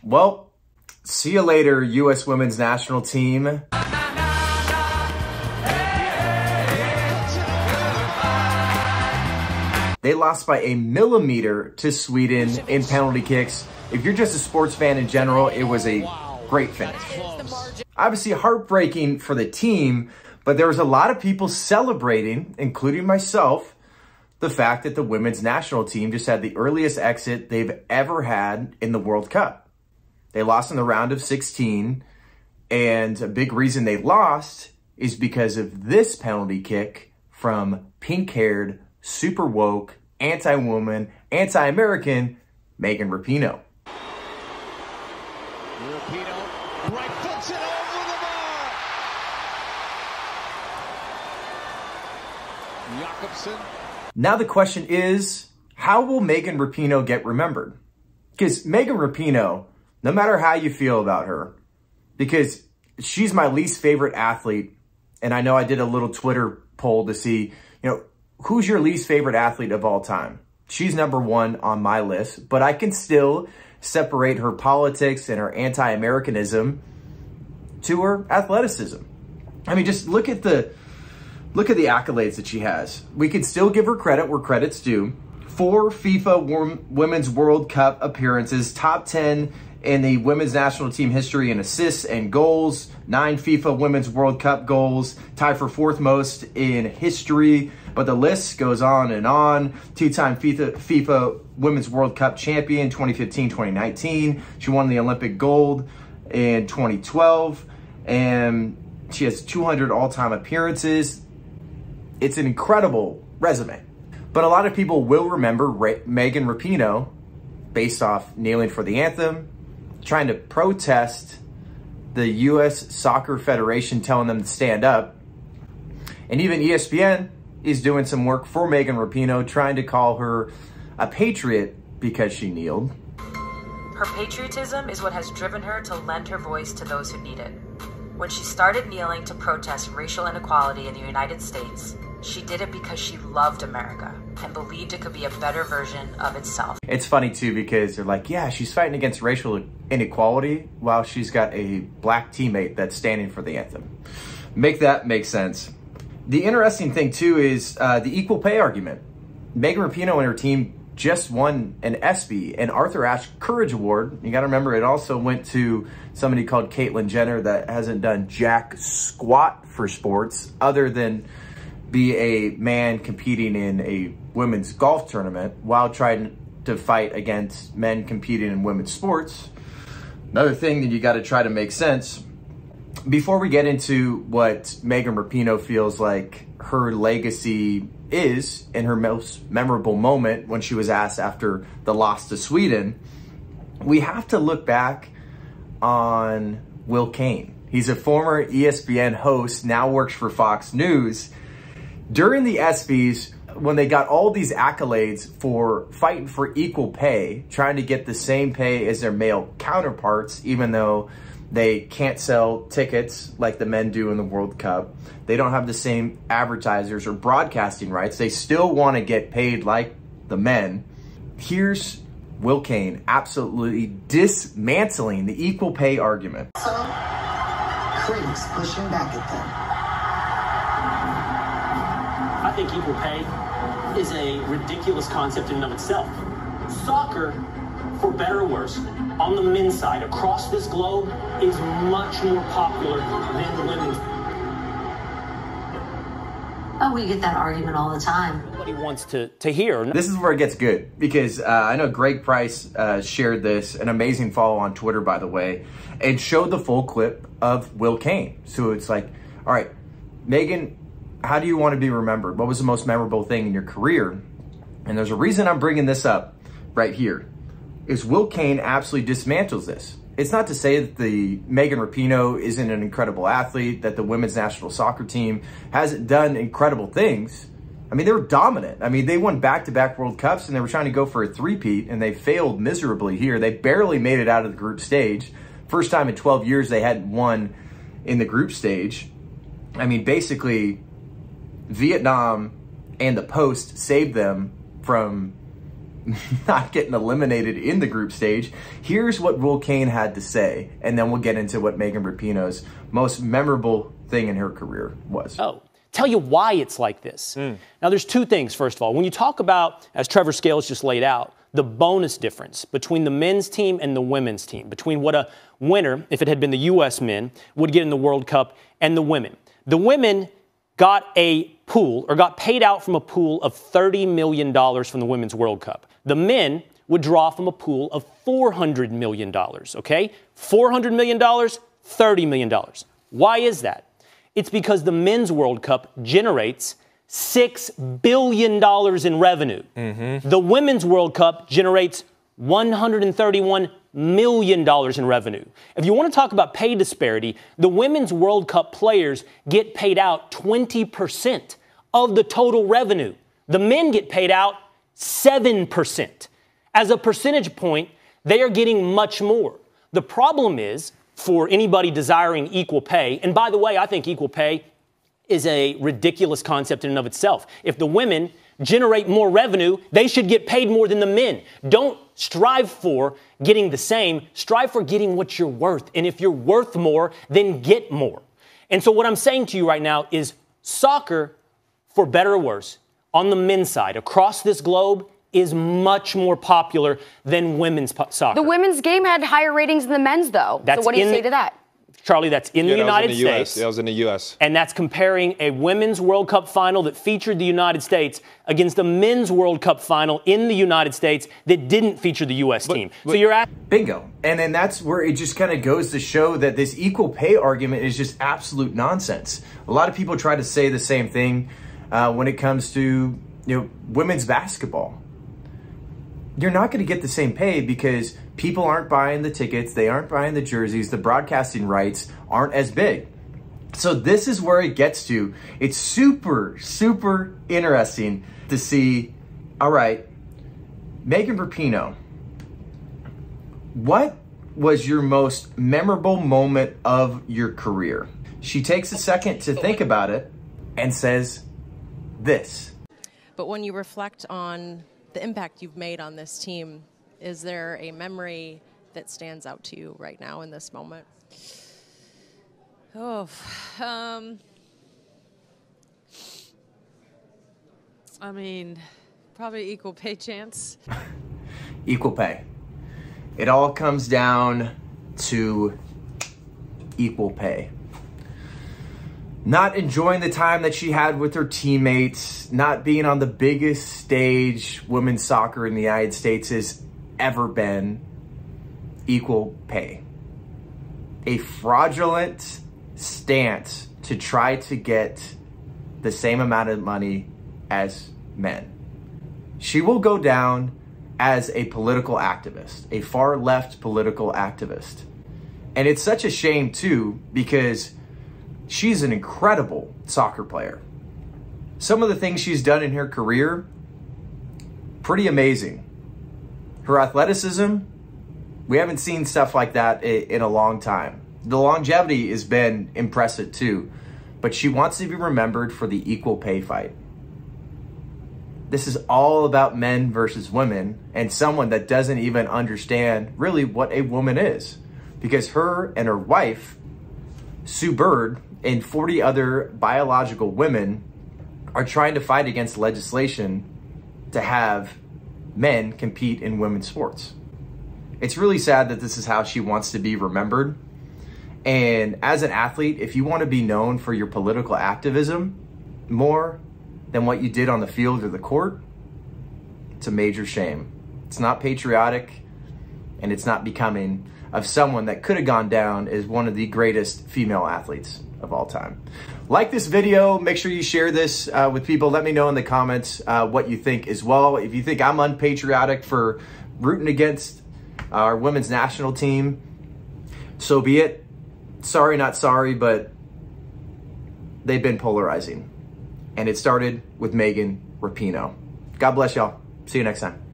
Well, see you later, U.S. women's national team. They lost by a millimeter to Sweden in penalty kicks. If you're just a sports fan in general, it was a great finish. Obviously heartbreaking for the team, but there was a lot of people celebrating, including myself, the fact that the women's national team just had the earliest exit they've ever had in the World Cup. They lost in the round of 16, and a big reason they lost is because of this penalty kick from pink-haired, super woke, anti-woman, anti-American Megan Rapinoe. Rapinoe right foots it over the bar. Jakobsen. Now the question is, how will Megan Rapinoe get remembered? Because Megan Rapinoe, no matter how you feel about her, because she's my least favorite athlete, and I know I did a little Twitter poll to see, who's your least favorite athlete of all time? She's number one on my list, but I can still separate her politics and her anti-Americanism to her athleticism. I mean, just look at the accolades that she has. We could still give her credit where credit's due. 4 FIFA Women's World Cup appearances, top 10 in the women's national team history in assists and goals, 9 FIFA Women's World Cup goals, tied for 4th most in history. But the list goes on and on. 2-time FIFA Women's World Cup champion, 2015, 2019. She won the Olympic gold in 2012. And she has 200 all-time appearances. It's an incredible resume. But a lot of people will remember Megan Rapinoe based off kneeling for the anthem, trying to protest the U.S. Soccer Federation telling them to stand up. And even ESPN is doing some work for Megan Rapinoe, trying to call her a patriot because she kneeled. Her patriotism is what has driven her to lend her voice to those who need it. When she started kneeling to protest racial inequality in the United States, she did it because she loved America and believed it could be a better version of itself. It's funny too, because they're like, yeah, she's fighting against racial inequality while she's got a black teammate that's standing for the anthem. Make that make sense. The interesting thing too is the equal pay argument. Megan Rapinoe and her team just won an ESPY, an Arthur Ashe Courage Award. You gotta remember, it also went to somebody called Caitlyn Jenner that hasn't done jack squat for sports other than be a man competing in a women's golf tournament while trying to fight against men competing in women's sports. Another thing that you gotta try to make sense. Before we get into what Megan Rapinoe feels like her legacy is in her most memorable moment when she was asked after the loss to Sweden, we have to look back on Will Cain. He's a former ESPN host, now works for Fox News. During the ESPYs, when they got all these accolades for fighting for equal pay, trying to get the same pay as their male counterparts, even though they can't sell tickets like the men do in the World Cup. They don't have the same advertisers or broadcasting rights. They still want to get paid like the men. Here's Will Cain absolutely dismantling the equal pay argument. So, critics pushing back at them. I think equal pay is a ridiculous concept in and of itself. Soccer, for better or worse, on the men's side, across this globe, is much more popular than the women's. Oh, we get that argument all the time. Nobody wants to hear. This is where it gets good, because I know Greg Price shared this, an amazing follow on Twitter, by the way, and showed the full clip of Will Cain. So it's like, all right, Megan, how do you want to be remembered? What was the most memorable thing in your career? And there's a reason I'm bringing this up right here. Is Will Cain absolutely dismantles this. It's not to say that the Megan Rapinoe isn't an incredible athlete, that the women's national soccer team hasn't done incredible things. I mean, they were dominant. I mean, they won back-to-back World Cups and they were trying to go for a three-peat and they failed miserably here. They barely made it out of the group stage. First time in 12 years they hadn't won in the group stage. I mean, basically, Vietnam and the post saved them from not getting eliminated in the group stage. Here's what Will Kane had to say, and then we'll get into what Megan Rapinoe's most memorable thing in her career was. Tell you why it's like this. Now, there's two things, first of all. When you talk about, as Trevor Scales just laid out, the bonus difference between the men's team and the women's team, between what a winner, if it had been the U.S. men, would get in the World Cup and the women. The women got a pool, or got paid out from a pool of $30 million from the Women's World Cup. The men would draw from a pool of $400 million, okay? $400 million, $30 million. Why is that? It's because the Men's World Cup generates $6 billion in revenue. The Women's World Cup generates $131 million in revenue. If you want to talk about pay disparity, the Women's World Cup players get paid out 20% of the total revenue. The men get paid out 7%. As a percentage point, they are getting much more. The problem is, for anybody desiring equal pay, and by the way, I think equal pay is a ridiculous concept in and of itself. If the women generate more revenue, they should get paid more than the men. Don't strive for getting the same. Strive for getting what you're worth. And if you're worth more, then get more. And so what I'm saying to you right now is soccer, for better or worse, on the men's side, across this globe, is much more popular than women's soccer. The women's game had higher ratings than the men's, though. So what do you say to that? Charlie, that's in the United States. That was in the U.S. And that's comparing a women's World Cup final that featured the United States against a men's World Cup final in the United States that didn't feature the U.S. team. So you're at bingo. And then that's where it just kind of goes to show that this equal pay argument is just absolute nonsense. A lot of people try to say the same thing when it comes to women's basketball. You're not going to get the same pay because people aren't buying the tickets, they aren't buying the jerseys, the broadcasting rights aren't as big. So this is where it gets to. It's super, super interesting to see, all right, Megan Rapinoe, what was your most memorable moment of your career? She takes a second to think about it and says this. But when you reflect on the impact you've made on this team, is there a memory that stands out to you right now in this moment? I mean, probably equal pay chance. Equal pay. It all comes down to equal pay. Not enjoying the time that she had with her teammates, not being on the biggest stage women's soccer in the United States has ever been. Equal pay. A fraudulent stance to try to get the same amount of money as men. She will go down as a political activist, a far left political activist. And it's such a shame too, because she's an incredible soccer player. Some of the things she's done in her career, pretty amazing. Her athleticism, we haven't seen stuff like that in a long time. The longevity has been impressive too, but she wants to be remembered for the equal pay fight. This is all about men versus women, and someone that doesn't even understand really what a woman is, because her and her wife, Sue Bird, and 40 other biological women are trying to fight against legislation to have men compete in women's sports. It's really sad that this is how she wants to be remembered. And as an athlete, if you want to be known for your political activism more than what you did on the field or the court, it's a major shame. It's not patriotic, and it's not becoming of someone that could have gone down as one of the greatest female athletes of all time. Like this video, make sure you share this with people. Let me know in the comments what you think as well. If you think I'm unpatriotic for rooting against our women's national team, so be it. Sorry, not sorry, but they've been polarizing. And it started with Megan Rapinoe. God bless y'all. See you next time.